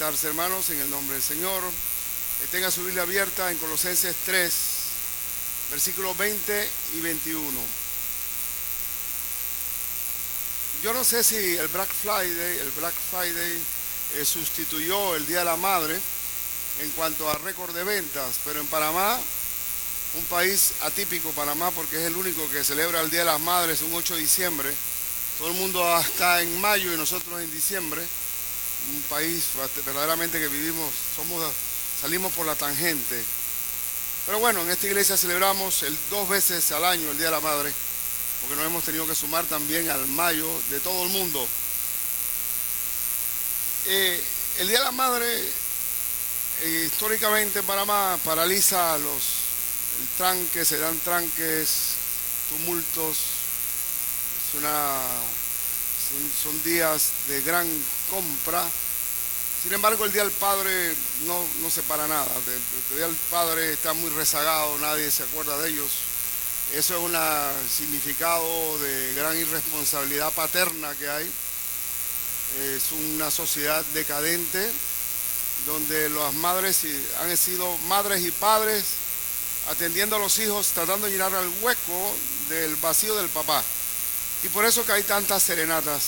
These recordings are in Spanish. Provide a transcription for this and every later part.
sentarse, hermanos, en el nombre del Señor. Tenga su Biblia abierta en Colosenses 3, versículos 20 y 21. Yo no sé si el Black Friday sustituyó el Día de la Madre en cuanto a récord de ventas, pero en Panamá, un país atípico, Panamá, porque es el único que celebra el Día de las Madres un 8 de diciembre. Todo el mundo está en mayo y nosotros en diciembre. Un país verdaderamente que vivimos, salimos por la tangente. Pero bueno, en esta iglesia celebramos 2 veces al año el Día de la Madre, porque nos hemos tenido que sumar también al mayo de todo el mundo. El Día de la Madre, históricamente en Panamá, paraliza el tranque, se dan tranques, tumultos. Son días de gran compra. Sin embargo, el Día del Padre no se para nada. El Día del Padre está muy rezagado, nadie se acuerda de ellos. Eso es un significado de gran irresponsabilidad paterna que hay. Es una sociedad decadente donde las madres han sido madres y padres atendiendo a los hijos, tratando de llenar el hueco del vacío del papá. Y por eso que hay tantas serenatas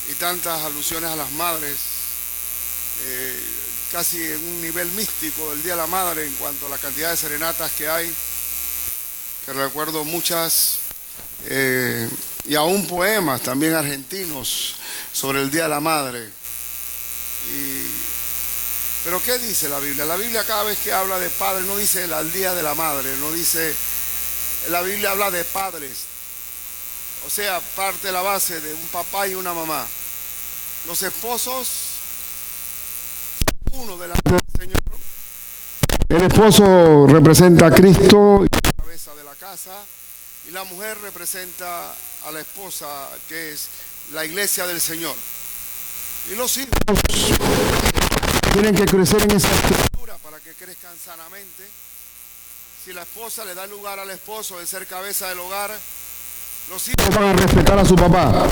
y tantas alusiones a las madres, casi en un nivel místico del Día de la Madre en cuanto a la cantidad de serenatas que hay, que recuerdo muchas, y aún poemas también argentinos sobre el Día de la Madre. Pero ¿qué dice la Biblia? La Biblia cada vez que habla de padre no dice el Día de la Madre, no dice, la Biblia habla de padres. O sea, parte de la base de un papá y una mamá. Los esposos, uno delante del Señor. El esposo representa a Cristo, la cabeza de la casa, y la mujer representa a la esposa, que es la iglesia del Señor. Y los hijos tienen que crecer en esa estructura para que crezcan sanamente. Si la esposa le da lugar al esposo de ser cabeza del hogar, los hijos van a respetar a su papá.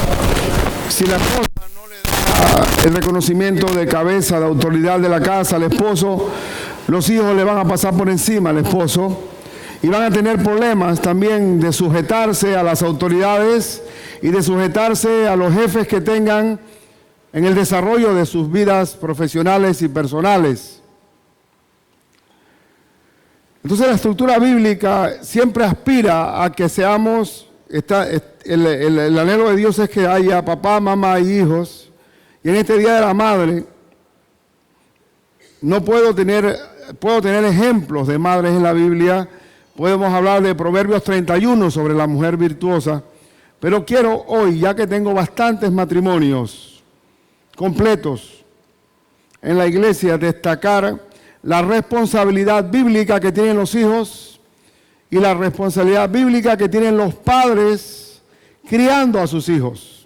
Si la esposa no le da el reconocimiento de cabeza, de autoridad de la casa al esposo, los hijos le van a pasar por encima al esposo y van a tener problemas también de sujetarse a las autoridades y de sujetarse a los jefes que tengan en el desarrollo de sus vidas profesionales y personales. Entonces la estructura bíblica siempre aspira a que seamos, el anhelo de Dios es que haya papá, mamá y hijos. Y en este Día de la Madre puedo tener ejemplos de madres en la Biblia. Podemos hablar de Proverbios 31 sobre la mujer virtuosa, pero quiero hoy, ya que tengo bastantes matrimonios completos en la iglesia, destacar la responsabilidad bíblica que tienen los hijos y la responsabilidad bíblica que tienen los padres criando a sus hijos.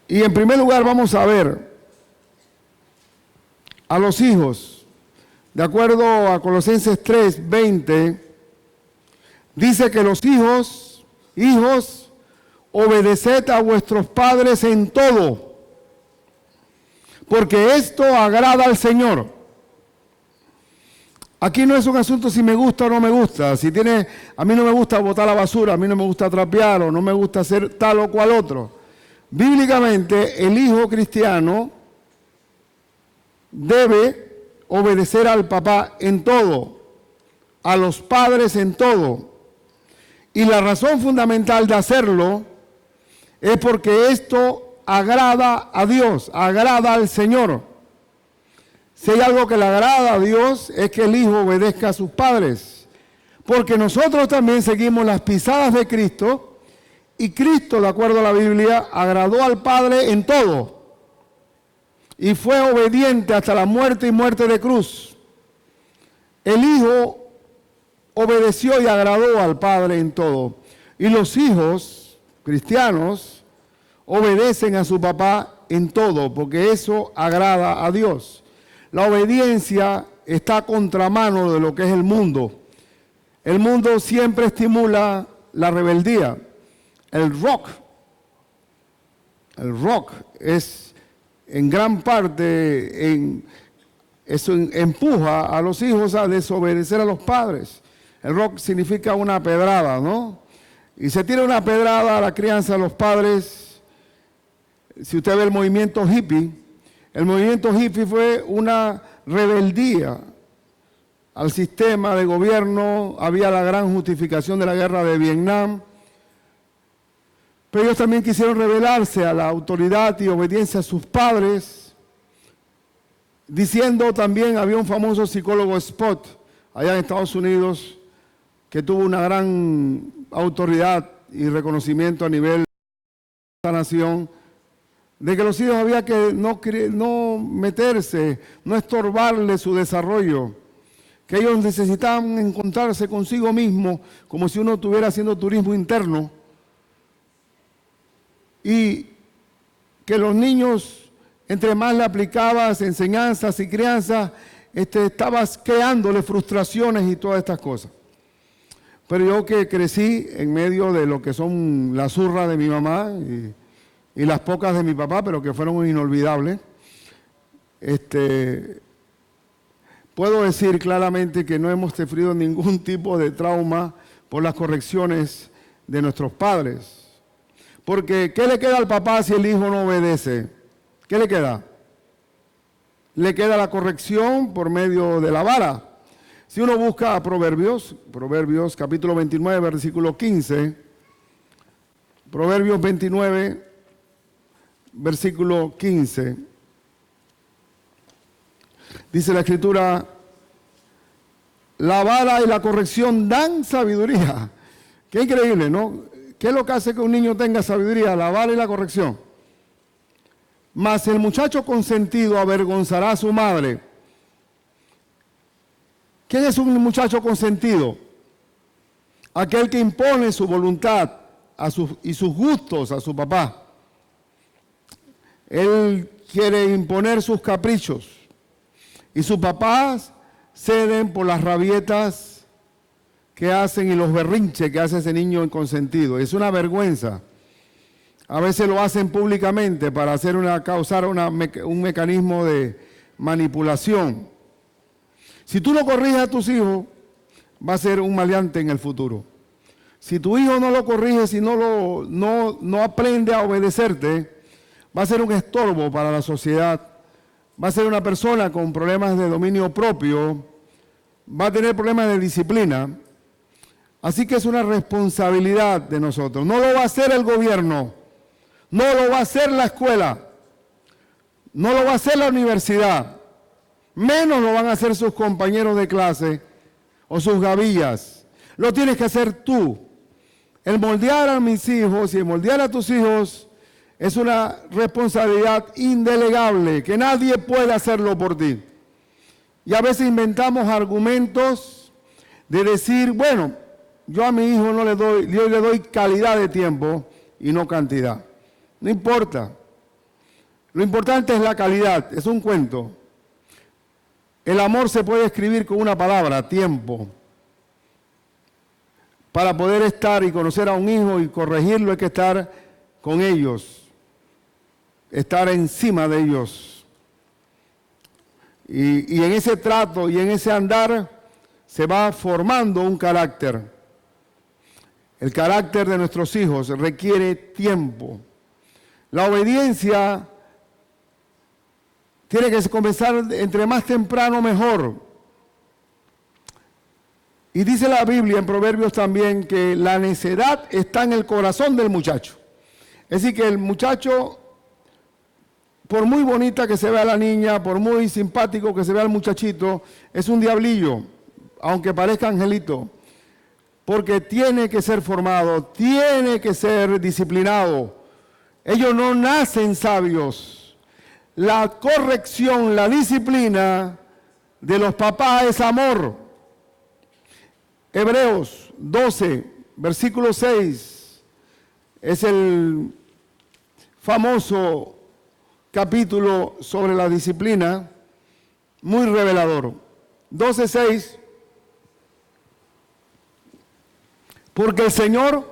Y en primer lugar vamos a ver a los hijos. De acuerdo a Colosenses 3, 20, dice que los hijos, obedeced a vuestros padres en todo, porque esto agrada al Señor. Aquí no es un asunto si me gusta o no me gusta. A mí no me gusta botar la basura, a mí no me gusta trapear o no me gusta hacer tal o cual otro. Bíblicamente, el hijo cristiano debe obedecer al papá en todo, a los padres en todo. Y la razón fundamental de hacerlo es porque esto agrada a Dios, agrada al Señor. Si hay algo que le agrada a Dios es que el hijo obedezca a sus padres, porque nosotros también seguimos las pisadas de Cristo y Cristo, de acuerdo a la Biblia, agradó al Padre en todo y fue obediente hasta la muerte y muerte de cruz. El hijo obedeció y agradó al Padre en todo, y los hijos cristianos obedecen a su papá en todo, porque eso agrada a Dios. La obediencia está a contramano de lo que es el mundo. El mundo siempre estimula la rebeldía. El rock es en gran parte, eso empuja a los hijos a desobedecer a los padres. El rock significa una pedrada, ¿no? Y se tira una pedrada a la crianza de los padres. Si usted ve el movimiento hippie fue una rebeldía al sistema de gobierno. Había la gran justificación de la guerra de Vietnam, pero ellos también quisieron rebelarse a la autoridad y obediencia a sus padres, diciendo también, había un famoso psicólogo Spot allá en Estados Unidos que tuvo una gran autoridad y reconocimiento a nivel de la nación, de que los hijos había que no meterse, no estorbarle su desarrollo, que ellos necesitaban encontrarse consigo mismo, como si uno estuviera haciendo turismo interno, y que los niños, entre más le aplicabas enseñanzas y crianzas, estabas creándole frustraciones y todas estas cosas. Pero yo que crecí en medio de lo que son las zurras de mi mamá y las pocas de mi papá, pero que fueron inolvidables, puedo decir claramente que no hemos sufrido ningún tipo de trauma por las correcciones de nuestros padres. Porque, ¿qué le queda al papá si el hijo no obedece? ¿Qué le queda? Le queda la corrección por medio de la vara. Si uno busca Proverbios capítulo 29, versículo 15, Proverbios 29, versículo 15, dice la Escritura, la vara y la corrección dan sabiduría. Qué increíble, ¿no? ¿Qué es lo que hace que un niño tenga sabiduría? La vara y la corrección. Mas el muchacho consentido avergonzará a su madre. ¿Quién es un muchacho consentido? Aquel que impone su voluntad y sus gustos a su papá. Él quiere imponer sus caprichos. Y sus papás ceden por las rabietas que hacen y los berrinches que hace ese niño inconsentido. Es una vergüenza. A veces lo hacen públicamente para causar un mecanismo de manipulación. Si tú no corriges a tus hijos, va a ser un maleante en el futuro. Si tu hijo no lo corriges y no aprende a obedecerte, va a ser un estorbo para la sociedad. Va a ser una persona con problemas de dominio propio, va a tener problemas de disciplina. Así que es una responsabilidad de nosotros. No lo va a hacer el gobierno, no lo va a hacer la escuela, no lo va a hacer la universidad, menos lo van a hacer sus compañeros de clase o sus gavillas. Lo tienes que hacer tú. El moldear a mis hijos y el moldear a tus hijos es una responsabilidad indelegable, que nadie puede hacerlo por ti. Y a veces inventamos argumentos de decir, bueno, yo a mi hijo yo le doy calidad de tiempo y no cantidad. No importa. Lo importante es la calidad, es un cuento. El amor se puede escribir con una palabra, tiempo. Para poder estar y conocer a un hijo y corregirlo hay que estar con ellos, estar encima de ellos. Y en ese trato y en ese andar se va formando un carácter. El carácter de nuestros hijos requiere tiempo. La obediencia tiene que comenzar entre más temprano mejor. Y dice la Biblia en Proverbios también que la necedad está en el corazón del muchacho. Es decir, que el muchacho, por muy bonita que se vea la niña, por muy simpático que se vea el muchachito, es un diablillo, aunque parezca angelito. Porque tiene que ser formado, tiene que ser disciplinado. Ellos no nacen sabios. La corrección, la disciplina de los papás es amor. Hebreos 12, versículo 6, es el famoso capítulo sobre la disciplina, muy revelador. 12:6. Porque el Señor,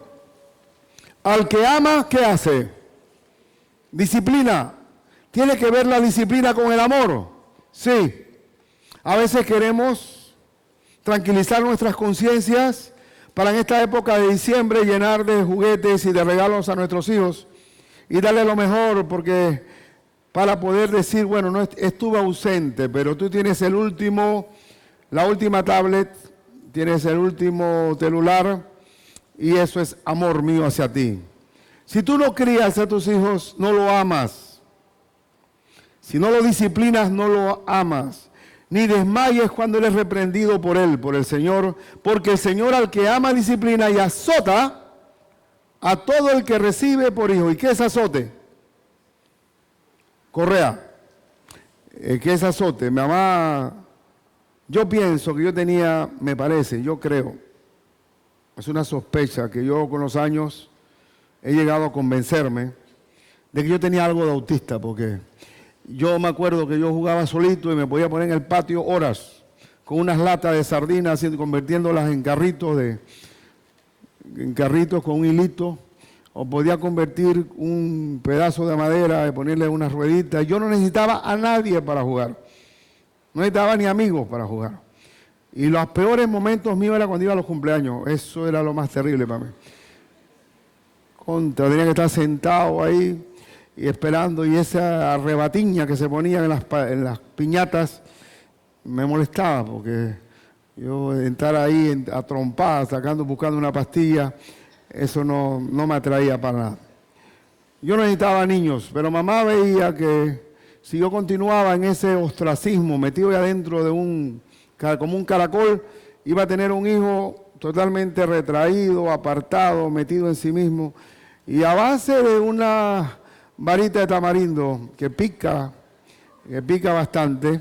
al que ama, ¿qué hace? Disciplina. ¿Tiene que ver la disciplina con el amor? Sí. A veces queremos tranquilizar nuestras conciencias para en esta época de diciembre llenar de juguetes y de regalos a nuestros hijos y darle lo mejor, porque para poder decir, bueno, no estuve ausente, pero tú tienes la última tablet, tienes el último celular y eso es amor mío hacia ti. Si tú no crías a tus hijos, no lo amas. Si no lo disciplinas, no lo amas. Ni desmayes cuando eres reprendido por él, por el Señor, porque el Señor al que ama disciplina y azota a todo el que recibe por hijo. ¿Y qué es azote? Correa. ¿Qué es azote? Mi mamá, yo pienso que yo tenía, me parece, yo creo, es una sospecha que yo con los años he llegado a convencerme de que yo tenía algo de autista, porque yo me acuerdo que yo jugaba solito y me podía poner en el patio horas con unas latas de sardinas, convirtiéndolas en carritos con un hilito, o podía convertir un pedazo de madera y ponerle unas rueditas. Yo no necesitaba a nadie para jugar, no necesitaba ni amigos para jugar. Y los peores momentos míos era cuando iba a los cumpleaños, eso era lo más terrible para mí. Tenía que estar sentado ahí y esperando, y esa arrebatiña que se ponía en las piñatas me molestaba, porque yo estar ahí a trompadas, buscando una pastilla, eso no me atraía para nada. Yo no necesitaba niños, pero mamá veía que si yo continuaba en ese ostracismo, metido ahí adentro como un caracol, iba a tener un hijo totalmente retraído, apartado, metido en sí mismo, y a base de una varita de tamarindo que pica bastante,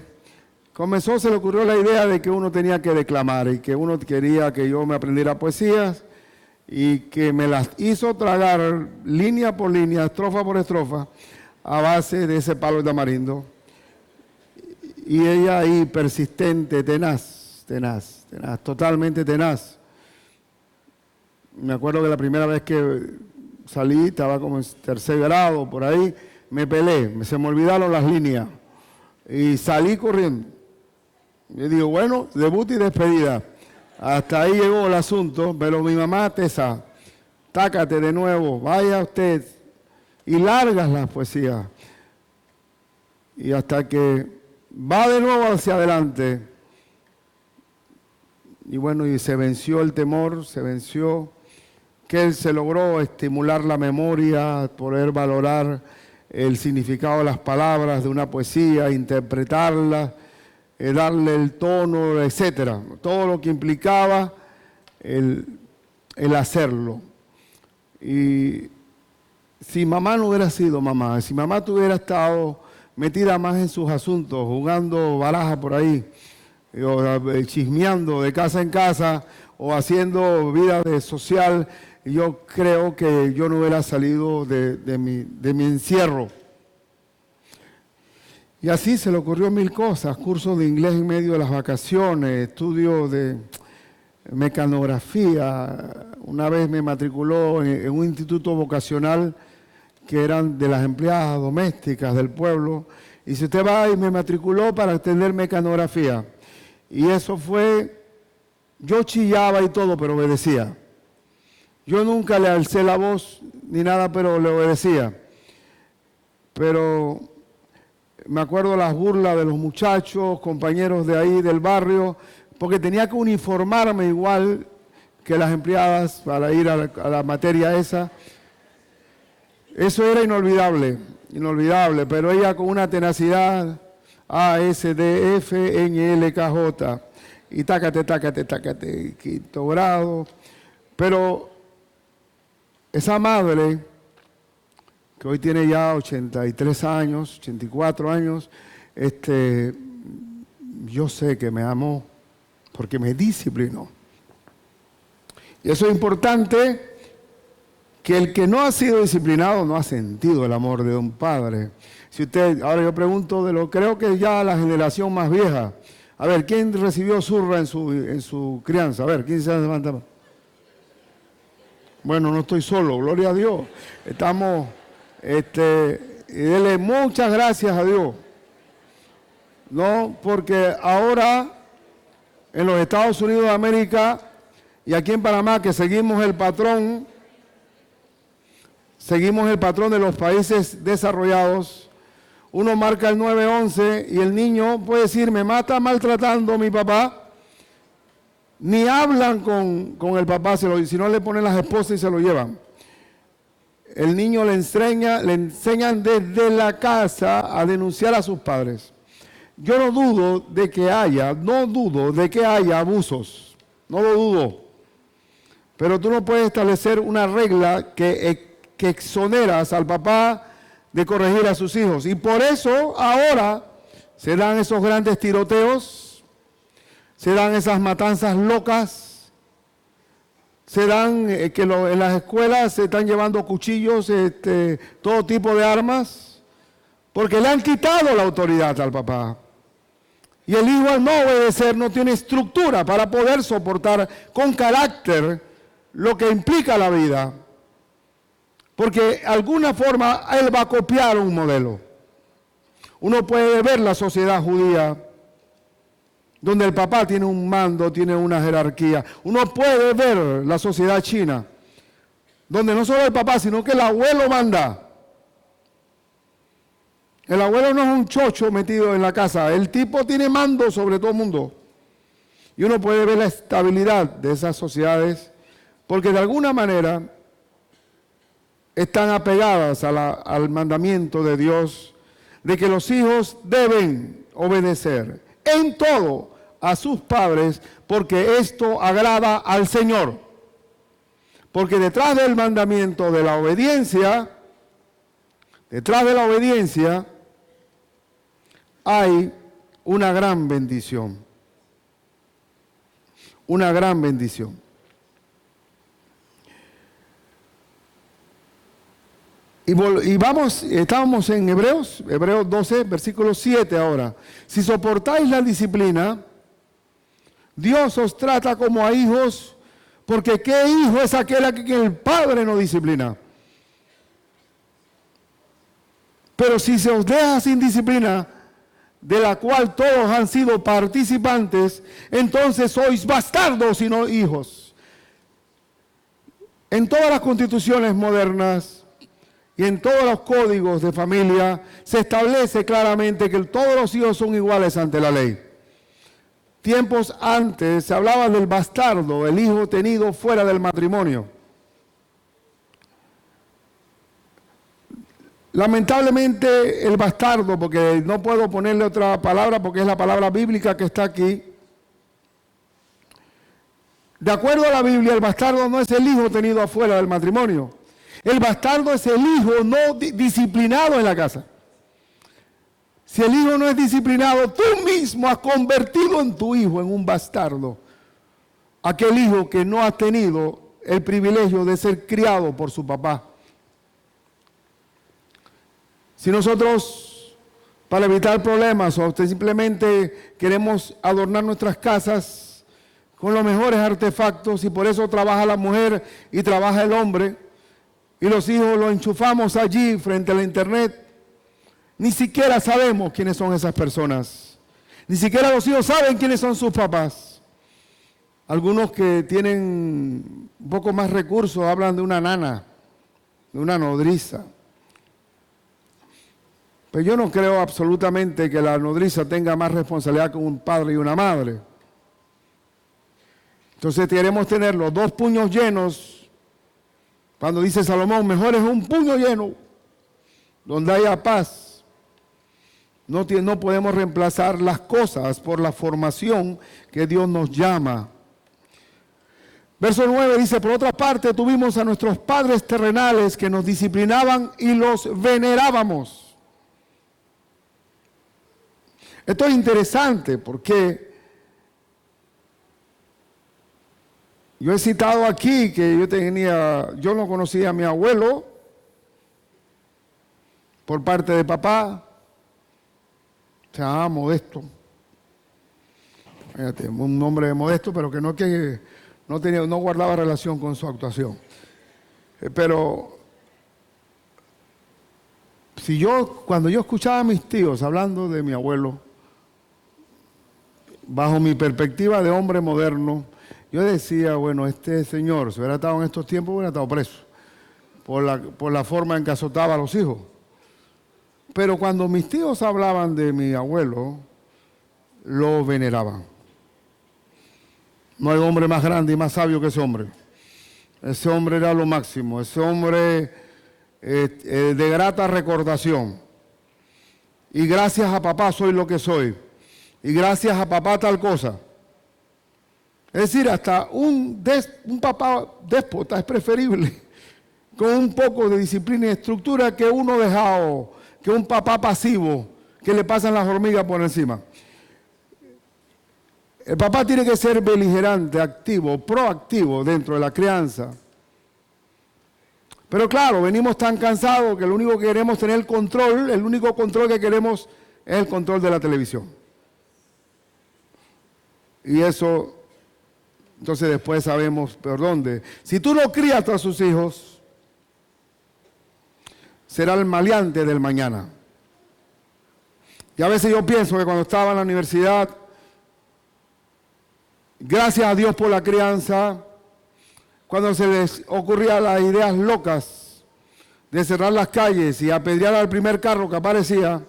se le ocurrió la idea de que uno tenía que declamar y que uno quería que yo me aprendiera poesías, y que me las hizo tragar línea por línea, estrofa por estrofa, a base de ese palo de tamarindo. Y ella ahí persistente, tenaz, totalmente tenaz. Me acuerdo que la primera vez que salí, estaba como en tercer grado, por ahí, me pelé, se me olvidaron las líneas y salí corriendo. Yo digo, bueno, debut y despedida. Hasta ahí llegó el asunto, pero mi mamá tesa, tácate de nuevo, vaya usted, y largas las poesías. Y hasta que va de nuevo hacia adelante. Y bueno, y se venció el temor, que se logró estimular la memoria, poder valorar el significado de las palabras de una poesía, interpretarla, darle el tono, etcétera, todo lo que implicaba el hacerlo. Y si mamá no hubiera sido mamá, si mamá tuviera estado metida más en sus asuntos, jugando baraja por ahí, o chismeando de casa en casa, o haciendo vida social, yo creo que yo no hubiera salido de mi encierro. Y así se le ocurrió mil cosas, cursos de inglés en medio de las vacaciones, estudios de mecanografía. Una vez me matriculó en un instituto vocacional que eran de las empleadas domésticas del pueblo. Y si usted va y me matriculó para entender mecanografía. Y eso fue, yo chillaba y todo, pero obedecía. Yo nunca le alcé la voz ni nada, pero le obedecía. Pero me acuerdo las burlas de los muchachos, compañeros de ahí del barrio, porque tenía que uniformarme igual que las empleadas para ir a la materia esa. Eso era inolvidable, pero ella con una tenacidad, A, S, D, F, N, L, K, J, y tácate, quinto grado. Pero esa madre, que hoy tiene ya 83 años, 84 años, yo sé que me amó porque me disciplinó. Y eso es importante, que el que no ha sido disciplinado no ha sentido el amor de un padre. Si usted, ahora yo pregunto creo que ya la generación más vieja, a ver, ¿quién recibió zurra en su crianza? A ver, ¿quién se levanta? Bueno, no estoy solo, gloria a Dios. Estamos Y dele muchas gracias a Dios. No, porque ahora en los Estados Unidos de América y aquí en Panamá, que seguimos el patrón de los países desarrollados, uno marca el 911 y el niño puede decir, me mata maltratando a mi papá. Ni hablan con el papá, si no le ponen las esposas y se lo llevan. El niño le enseñan desde la casa a denunciar a sus padres. Yo no dudo de que haya abusos, no lo dudo. Pero tú no puedes establecer una regla que exoneras al papá de corregir a sus hijos. Y por eso ahora se dan esos grandes tiroteos, se dan esas matanzas locas, se dan en las escuelas se están llevando cuchillos, todo tipo de armas, porque le han quitado la autoridad al papá. Y el hijo, al no obedecer, no tiene estructura para poder soportar con carácter lo que implica la vida. Porque de alguna forma él va a copiar un modelo. Uno puede ver la sociedad judía, donde el papá tiene un mando, tiene una jerarquía. Uno puede ver la sociedad china, donde no solo el papá, sino que el abuelo manda. El abuelo no es un chocho metido en la casa, el tipo tiene mando sobre todo el mundo. Y uno puede ver la estabilidad de esas sociedades, porque de alguna manera están apegadas al mandamiento de Dios, de que los hijos deben obedecer en todo a sus padres, porque esto agrada al Señor. Porque detrás del mandamiento de la obediencia, hay una gran bendición. Una gran bendición. Estábamos en Hebreos 12, versículo 7 ahora. Si soportáis la disciplina, Dios os trata como a hijos, porque ¿qué hijo es aquel a quien el padre no disciplina? Pero si se os deja sin disciplina, de la cual todos han sido participantes, entonces sois bastardos y no hijos. En todas las constituciones modernas y en todos los códigos de familia se establece claramente que todos los hijos son iguales ante la ley. Tiempos antes se hablaba del bastardo, el hijo tenido fuera del matrimonio. Lamentablemente el bastardo, porque no puedo ponerle otra palabra porque es la palabra bíblica que está aquí. De acuerdo a la Biblia, el bastardo no es el hijo tenido afuera del matrimonio. El bastardo es el hijo no disciplinado en la casa. Si el hijo no es disciplinado, tú mismo has convertido en tu hijo en un bastardo. Aquel hijo que no ha tenido el privilegio de ser criado por su papá. Si nosotros, para evitar problemas, o simplemente queremos adornar nuestras casas con los mejores artefactos, y por eso trabaja la mujer y trabaja el hombre, y los hijos los enchufamos allí frente a la internet, ni siquiera sabemos quiénes son esas personas. Ni siquiera los hijos saben quiénes son sus papás. Algunos que tienen un poco más recursos hablan de una nana, de una nodriza. Pero yo no creo absolutamente que la nodriza tenga más responsabilidad que un padre y una madre. Entonces queremos tener los dos puños llenos. Cuando dice Salomón, mejor es un puño lleno, donde haya paz. No podemos reemplazar las cosas por la formación que Dios nos llama. Verso 9 dice, por otra parte tuvimos a nuestros padres terrenales que nos disciplinaban y los venerábamos. Esto es interesante porque yo he citado aquí que yo no conocía a mi abuelo por parte de papá, se llamaba Modesto. Fíjate, un nombre modesto, pero que no guardaba relación con su actuación. Pero Cuando yo escuchaba a mis tíos hablando de mi abuelo, bajo mi perspectiva de hombre moderno, yo decía, bueno, este señor, si hubiera estado en estos tiempos, hubiera estado preso por la forma en que azotaba a los hijos. Pero cuando mis tíos hablaban de mi abuelo, lo veneraban. No hay hombre más grande y más sabio que ese hombre. Ese hombre era lo máximo, ese hombre de grata recordación. Y gracias a papá soy lo que soy. Y gracias a papá tal cosa. Es decir, hasta un papá déspota es preferible con un poco de disciplina y estructura que uno dejado, que un papá pasivo que le pasan las hormigas por encima. El papá tiene que ser beligerante, activo, proactivo dentro de la crianza. Pero claro, venimos tan cansados que lo único que queremos es tener el control, el único control que queremos es el control de la televisión. Y eso, entonces después sabemos por dónde. Si tú no crías a sus hijos, será el maleante del mañana. Y a veces yo pienso que cuando estaba en la universidad, gracias a Dios por la crianza, cuando se les ocurrían las ideas locas de cerrar las calles y apedrear al primer carro que aparecía,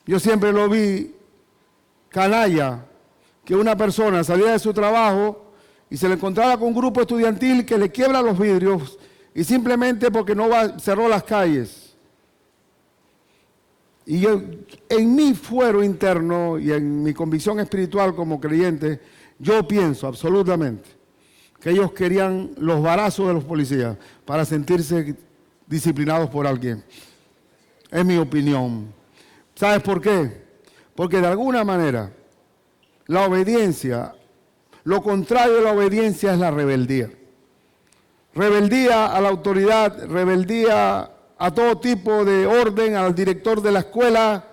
yo siempre lo vi canalla, que una persona salía de su trabajo y se le encontraba con un grupo estudiantil que le quiebra los vidrios y simplemente porque cerró las calles. Y yo, en mi fuero interno y en mi convicción espiritual como creyente, yo pienso absolutamente que ellos querían los varazos de los policías para sentirse disciplinados por alguien. Es mi opinión. ¿Sabes por qué? Porque de alguna manera la obediencia, lo contrario de la obediencia es la rebeldía. Rebeldía a la autoridad, rebeldía a todo tipo de orden, al director de la escuela.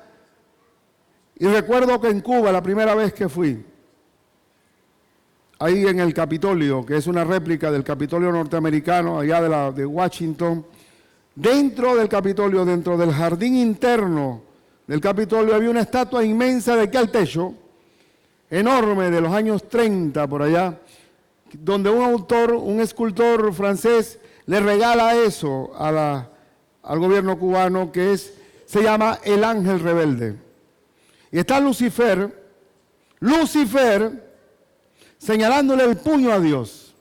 Y recuerdo que en Cuba, la primera vez que fui, ahí en el Capitolio, que es una réplica del Capitolio norteamericano, allá de Washington, dentro del Capitolio, dentro del jardín interno del Capitolio, había una estatua inmensa de aquí al techo, enorme, de los años 30 por allá, donde un escultor francés le regala eso al gobierno cubano, se llama El Ángel Rebelde. Y está Lucifer señalándole el puño a Dios,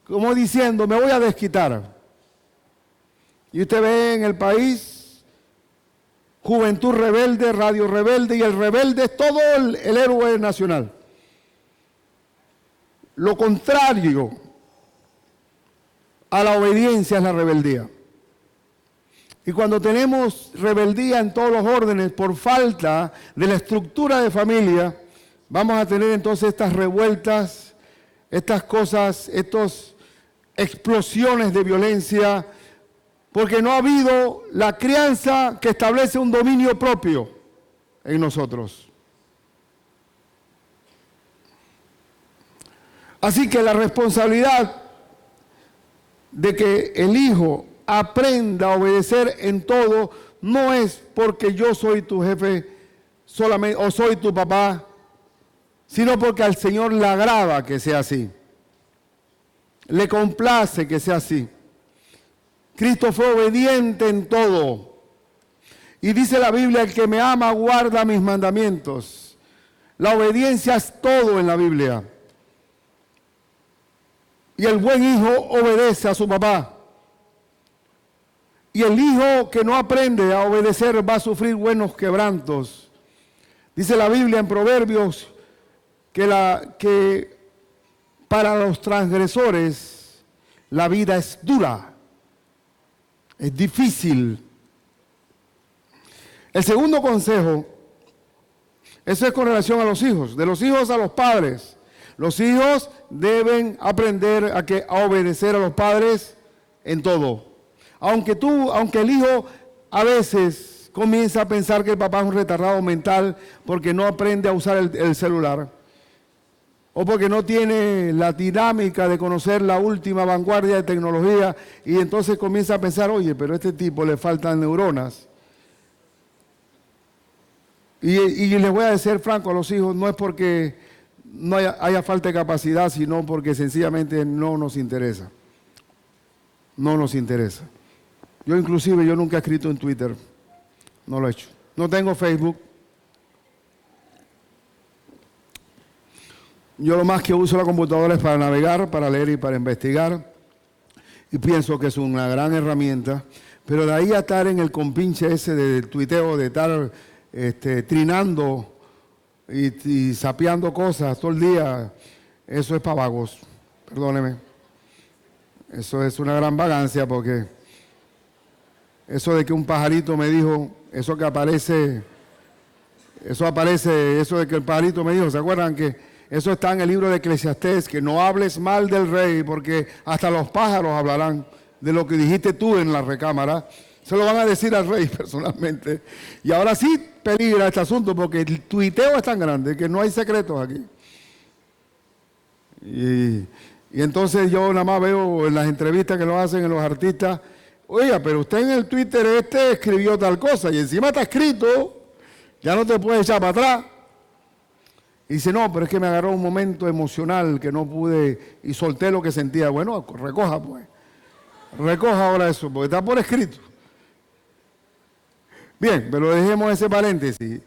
como diciendo, me voy a desquitar. Y usted ve en el país Juventud Rebelde, Radio Rebelde, y el rebelde es todo el héroe nacional. Lo contrario a la obediencia es la rebeldía. Y cuando tenemos rebeldía en todos los órdenes por falta de la estructura de familia, vamos a tener entonces estas revueltas, estas cosas, estas explosiones de violencia, porque no ha habido la crianza que establece un dominio propio en nosotros. Así que la responsabilidad de que el hijo aprenda a obedecer en todo no es porque yo soy tu jefe solamente o soy tu papá, sino porque al Señor le agrada que sea así. Le complace que sea así. Cristo fue obediente en todo. Y dice la Biblia, el que me ama guarda mis mandamientos. La obediencia es todo en la Biblia. Y el buen hijo obedece a su papá. Y el hijo que no aprende a obedecer va a sufrir buenos quebrantos. Dice la Biblia en Proverbios que para los transgresores la vida es dura, es difícil. El segundo consejo, eso es con relación a los hijos, de los hijos a los padres. Los hijos deben aprender a obedecer a los padres en todo. Aunque el hijo a veces comienza a pensar que el papá es un retardado mental porque no aprende a usar el celular. o porque no tiene la dinámica de conocer la última vanguardia de tecnología y entonces comienza a pensar, oye, pero a este tipo le faltan neuronas. Y les voy a decir franco a los hijos, no es porque no haya falta de capacidad, sino porque sencillamente no nos interesa. No nos interesa. Yo inclusive, yo nunca he escrito en Twitter, no lo he hecho. No tengo Facebook. Yo lo más que uso la computadora es para navegar, para leer y para investigar. Y pienso que es una gran herramienta. Pero de ahí a estar en el compinche ese del tuiteo, de estar trinando y sapeando cosas todo el día, eso es para vagos. Perdóneme. Eso es una gran vagancia porque eso de que un pajarito me dijo, eso de que el pajarito me dijo, ¿se acuerdan que eso está en el libro de Eclesiastés, que no hables mal del rey porque hasta los pájaros hablarán de lo que dijiste tú en la recámara? Se lo van a decir al rey personalmente. Y ahora sí peligra este asunto porque el tuiteo es tan grande que no hay secretos aquí. Y entonces yo nada más veo en las entrevistas que lo hacen en los artistas, oiga, pero usted en el Twitter escribió tal cosa y encima está escrito, ya no te puedes echar para atrás. Y dice, no, pero es que me agarró un momento emocional que no pude y solté lo que sentía. Bueno, recoja pues. Recoja ahora eso, porque está por escrito. Bien, pero dejemos ese paréntesis.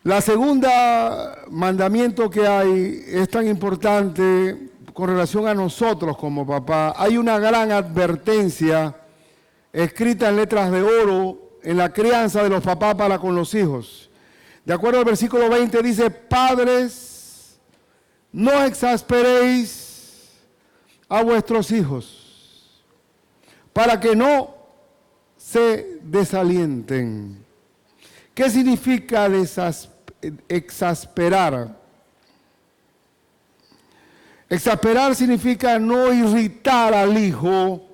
La segunda mandamiento que hay es tan importante con relación a nosotros como papá. Hay una gran advertencia escrita en letras de oro en la crianza de los papás para con los hijos. De acuerdo al versículo 20 dice, padres, no exasperéis a vuestros hijos para que no se desalienten. ¿Qué significa exasperar? Exasperar significa no irritar al hijo,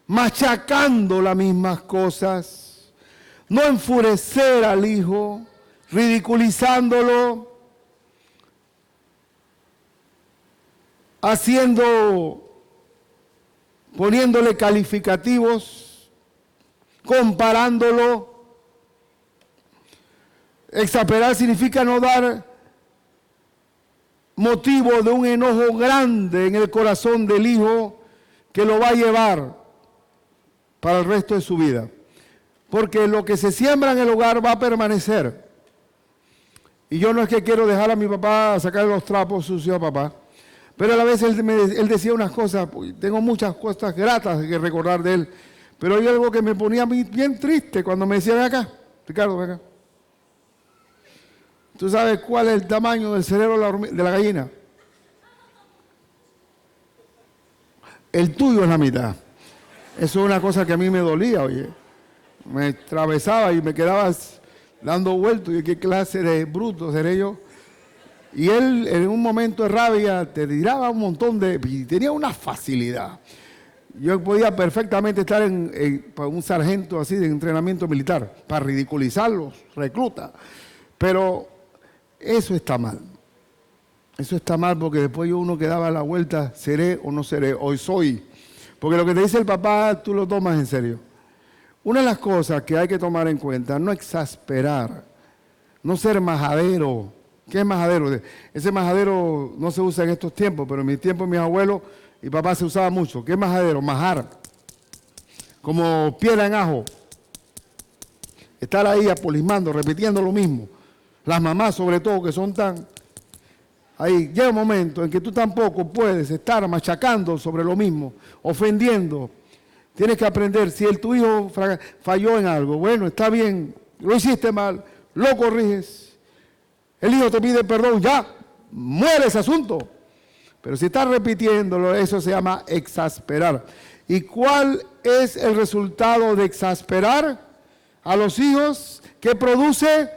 machacando las mismas cosas, no enfurecer al hijo, ridiculizándolo, poniéndole calificativos, comparándolo. Exasperar significa no dar motivo de un enojo grande en el corazón del hijo que lo va a llevar para el resto de su vida. Porque lo que se siembra en el hogar va a permanecer. Y yo no es que quiero dejar a mi papá sacar los trapos sucios a papá, pero a la vez él decía unas cosas, tengo muchas cosas gratas que recordar de él, pero hay algo que me ponía a mí bien triste cuando me decía, ven acá, Ricardo, ven acá. ¿Tú sabes cuál es el tamaño del cerebro de la gallina? El tuyo es la mitad. Eso es una cosa que a mí me dolía, oye. Me atravesaba y me quedaba dando vueltas. ¿Y qué clase de bruto seré yo? Y él, en un momento de rabia, te tiraba un montón y tenía una facilidad. Yo podía perfectamente estar para un sargento así de entrenamiento militar, para ridiculizar los reclutas. Pero eso está mal. Eso está mal porque después uno que daba la vuelta, seré o no seré, hoy soy. Porque lo que te dice el papá, tú lo tomas en serio. Una de las cosas que hay que tomar en cuenta, no exasperar, no ser majadero. ¿Qué es majadero? Ese majadero no se usa en estos tiempos, pero en mis tiempos, mis abuelos y papá se usaba mucho. ¿Qué es majadero? Majar. Como piedra en ajo. Estar ahí apolismando, repitiendo lo mismo. Las mamás sobre todo que son tan... Ahí llega un momento en que tú tampoco puedes estar machacando sobre lo mismo, ofendiendo. Tienes que aprender, si tu hijo falló en algo, bueno, está bien, lo hiciste mal, lo corriges. El hijo te pide perdón, ya, muere ese asunto. Pero si estás repitiéndolo, eso se llama exasperar. ¿Y cuál es el resultado de exasperar a los hijos? ¿Qué produce?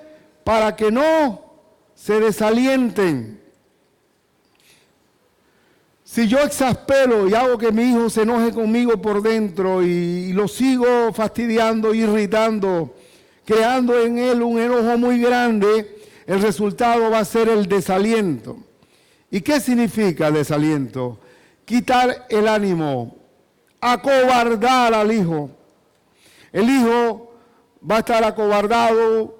Para que no se desalienten. Si yo exaspero y hago que mi hijo se enoje conmigo por dentro y lo sigo fastidiando, irritando, creando en él un enojo muy grande, el resultado va a ser el desaliento. ¿Y qué significa desaliento? Quitar el ánimo, acobardar al hijo. El hijo va a estar acobardado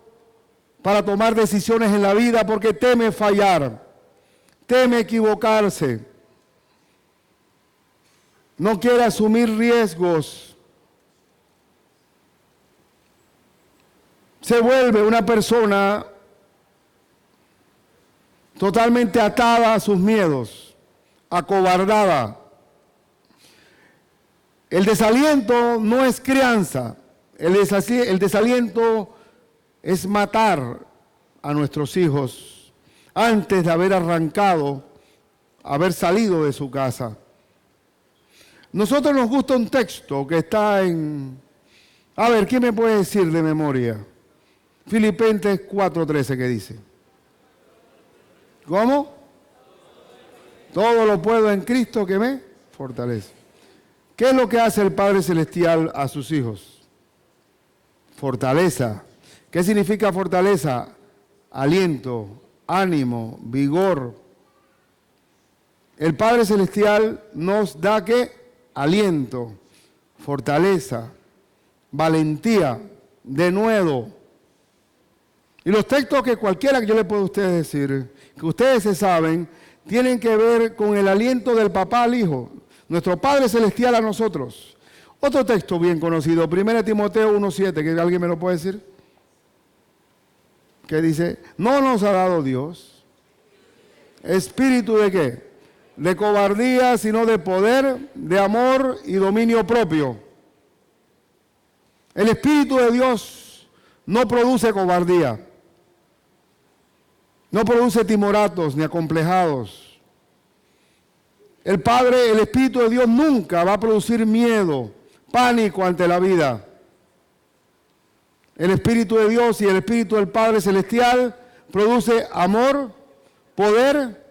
para tomar decisiones en la vida porque teme fallar, teme equivocarse, no quiere asumir riesgos. Se vuelve una persona totalmente atada a sus miedos, acobardada. El desaliento no es crianza, el desaliento es matar a nuestros hijos antes de haber arrancado, haber salido de su casa. Nosotros nos gusta un texto que está en... A ver, ¿quién me puede decir de memoria? Filipenses 4:13, ¿qué dice? ¿Cómo? Todo lo puedo en Cristo que me fortalece. ¿Qué es lo que hace el Padre Celestial a sus hijos? Fortaleza. ¿Qué significa fortaleza? Aliento, ánimo, vigor. El Padre Celestial nos da ¿qué? Aliento, fortaleza, valentía, denuedo. Y los textos que cualquiera que yo le pueda a ustedes decir, que ustedes se saben, tienen que ver con el aliento del papá al hijo, nuestro Padre Celestial a nosotros. Otro texto bien conocido, 1 Timoteo 1:7, que alguien me lo puede decir, que dice, no nos ha dado Dios espíritu de ¿qué? De cobardía, sino de poder, de amor y dominio propio. El Espíritu de Dios no produce cobardía, no produce timoratos ni acomplejados. El Padre, el Espíritu de Dios nunca va a producir miedo, pánico ante la vida. El Espíritu de Dios y el Espíritu del Padre Celestial produce amor, poder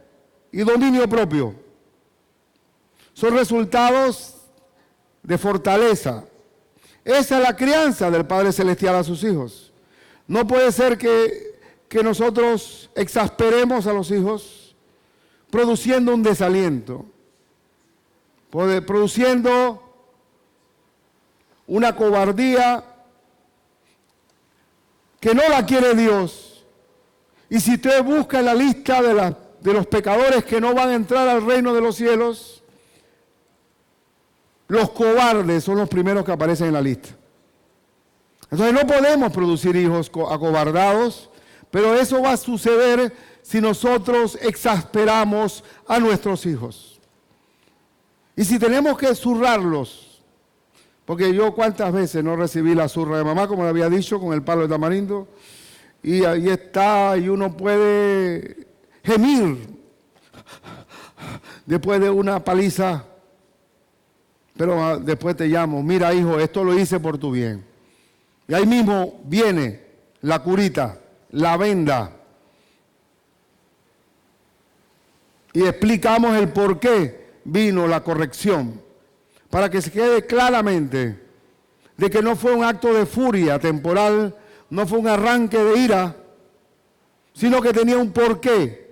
y dominio propio. Son resultados de fortaleza. Esa es la crianza del Padre Celestial a sus hijos. No puede ser que nosotros exasperemos a los hijos produciendo un desaliento, produciendo una cobardía que no la quiere Dios. Y si usted busca en la lista de los pecadores que no van a entrar al reino de los cielos, los cobardes son los primeros que aparecen en la lista. Entonces no podemos producir hijos acobardados, pero eso va a suceder si nosotros exasperamos a nuestros hijos. Y si tenemos que zurrarlos, porque yo cuántas veces no recibí la zurra de mamá, como le había dicho, con el palo de tamarindo, y ahí está, y uno puede gemir después de una paliza, pero después te llamo, mira hijo, esto lo hice por tu bien. Y ahí mismo viene la curita, la venda, y explicamos el por qué vino la corrección, para que se quede claramente de que no fue un acto de furia temporal, no fue un arranque de ira, sino que tenía un porqué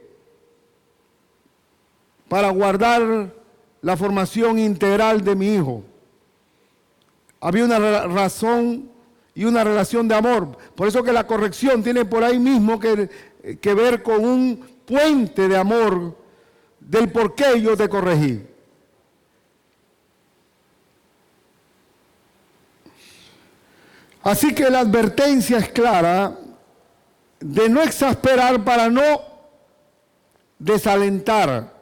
para guardar la formación integral de mi hijo. Había una razón y una relación de amor. Por eso que la corrección tiene por ahí mismo que ver con un puente de amor del por qué yo te corregí. Así que la advertencia es clara de no exasperar para no desalentar,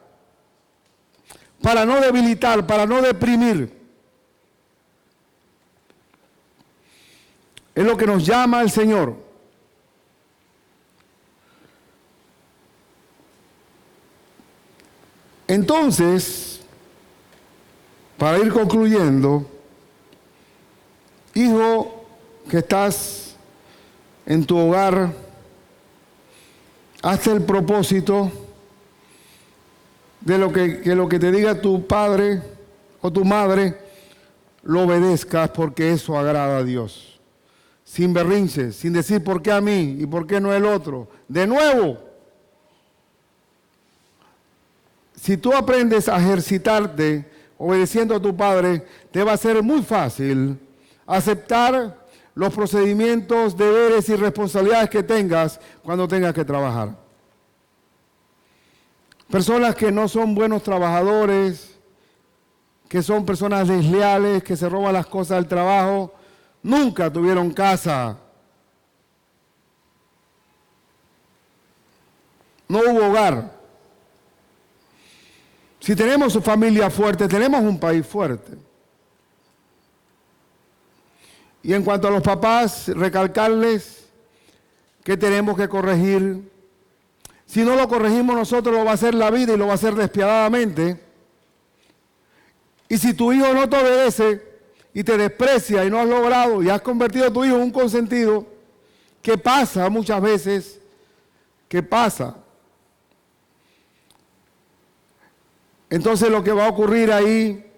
para no debilitar, para no deprimir. Es lo que nos llama el Señor. Entonces, para ir concluyendo, hijo que estás en tu hogar, hazte el propósito de que lo que te diga tu padre o tu madre, lo obedezcas porque eso agrada a Dios. Sin berrinches, sin decir por qué a mí y por qué no el otro. De nuevo, si tú aprendes a ejercitarte obedeciendo a tu padre, te va a ser muy fácil aceptar los procedimientos, deberes y responsabilidades que tengas cuando tengas que trabajar. Personas que no son buenos trabajadores, que son personas desleales, que se roban las cosas del trabajo, nunca tuvieron casa. No hubo hogar. Si tenemos familia fuerte, tenemos un país fuerte. Y en cuanto a los papás, recalcarles que tenemos que corregir. Si no lo corregimos nosotros, lo va a hacer la vida y lo va a hacer despiadadamente. Y si tu hijo no te obedece y te desprecia y no has logrado y has convertido a tu hijo en un consentido, ¿qué pasa muchas veces? ¿Qué pasa? Entonces lo que va a ocurrir ahí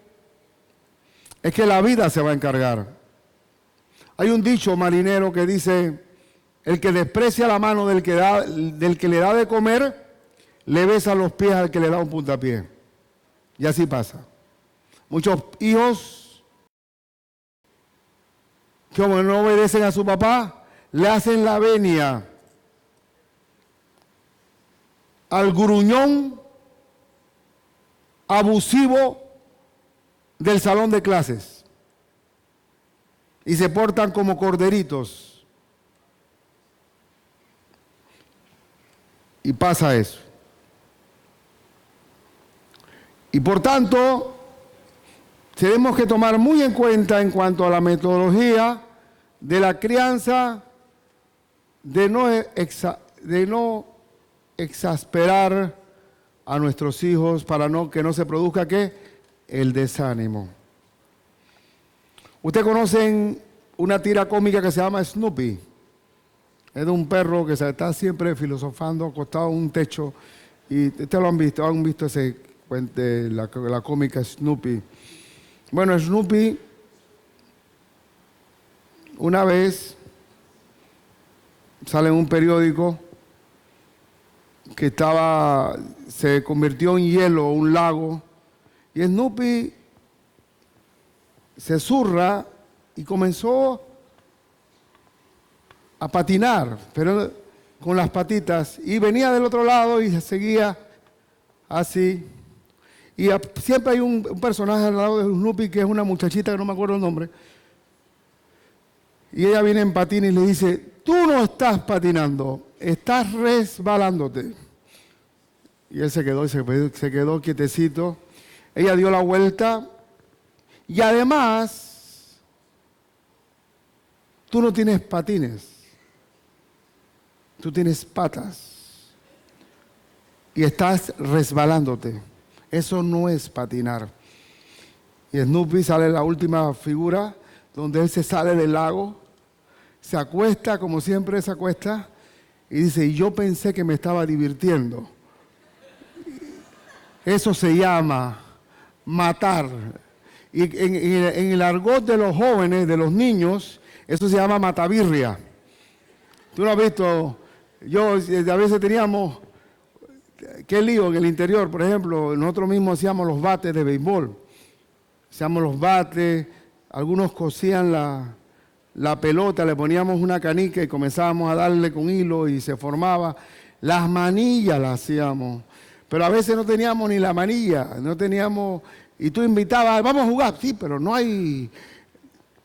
es que la vida se va a encargar. Hay un dicho marinero que dice, el que desprecia la mano del que le da de comer, le besa los pies al que le da un puntapié. Y así pasa. Muchos hijos que como no obedecen a su papá, le hacen la venia al gruñón abusivo del salón de clases y se portan como corderitos. Y pasa eso. Y por tanto, tenemos que tomar muy en cuenta en cuanto a la metodología de la crianza, de no exasperar a nuestros hijos para que no se produzca ¿qué? El desánimo. Ustedes conocen una tira cómica que se llama Snoopy. Es de un perro que se está siempre filosofando acostado en un techo. Y ustedes lo han visto ese cuento, la cómica Snoopy. Bueno, Snoopy una vez sale en un periódico que se convirtió en hielo, un lago, y Snoopy se zurra y comenzó a patinar, pero con las patitas, y venía del otro lado y seguía así. Y siempre hay un personaje al lado de Snoopy que es una muchachita que no me acuerdo el nombre, y ella viene en patín y le dice, tú no estás patinando, estás resbalándote. Y él se quedó quietecito. Ella dio la vuelta y además tú no tienes patines, tú tienes patas y estás resbalándote. Eso no es patinar. Y Snoopy sale en la última figura donde él se sale del lago, se acuesta como siempre se acuesta y dice, y yo pensé que me estaba divirtiendo. Eso se llama matar. Y en el argot de los jóvenes, de los niños, eso se llama matavirria. Tú lo has visto, a veces teníamos, qué lío en el interior, por ejemplo, nosotros mismos hacíamos los bates de béisbol. Hacíamos los bates, algunos cosían la pelota, le poníamos una canica y comenzábamos a darle con hilo y se formaba. Las manillas las hacíamos. Pero a veces no teníamos ni la manilla, no teníamos, y tú invitabas, vamos a jugar, sí, pero no hay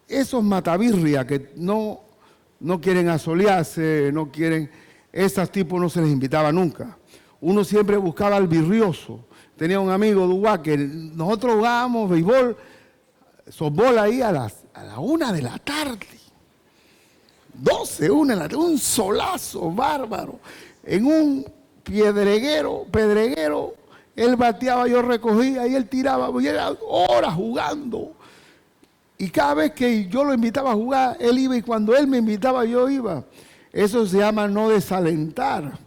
esos matavirria que no quieren asolearse, no quieren, esos tipos no se les invitaba nunca. Uno siempre buscaba al virrioso. Tenía un amigo de Uruguay que nosotros jugábamos béisbol, softball ahí a la 1 de la tarde, 12, 1 de la tarde, un solazo bárbaro, en un pedreguero, él bateaba, yo recogía y él tiraba, y era horas jugando. Y cada vez que yo lo invitaba a jugar, él iba, y cuando él me invitaba, yo iba. Eso se llama no desalentar.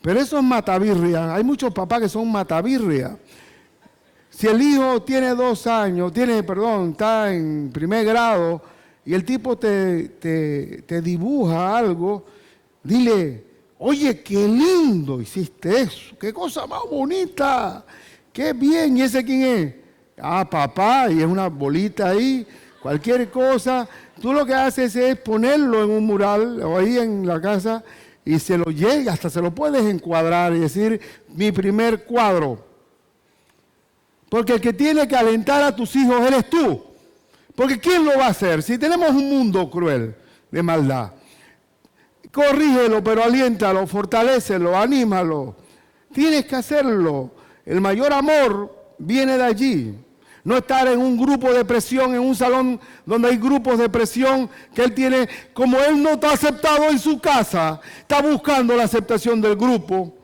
Pero eso es matavirria. Hay muchos papás que son matavirria. Si el hijo tiene 2 años, está en primer grado, y el tipo te dibuja algo, dile, Oye, qué lindo hiciste eso, qué cosa más bonita, qué bien. ¿Y ese quién es? Ah, papá, y es una bolita ahí, cualquier cosa. Tú lo que haces es ponerlo en un mural o ahí en la casa y se lo llega, hasta se lo puedes encuadrar y decir, mi primer cuadro. Porque el que tiene que alentar a tus hijos eres tú. Porque ¿quién lo va a hacer? Si tenemos un mundo cruel de maldad, corrígelo, pero aliéntalo, fortalécelo, anímalo. Tienes que hacerlo. El mayor amor viene de allí. No estar en un grupo de presión, en un salón donde hay grupos de presión que él tiene, como él no está aceptado en su casa, está buscando la aceptación del grupo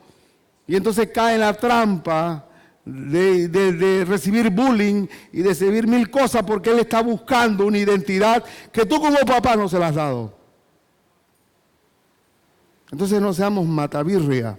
y entonces cae en la trampa de recibir bullying y de recibir mil cosas porque él está buscando una identidad que tú como papá no se la has dado. Entonces no seamos matavirria.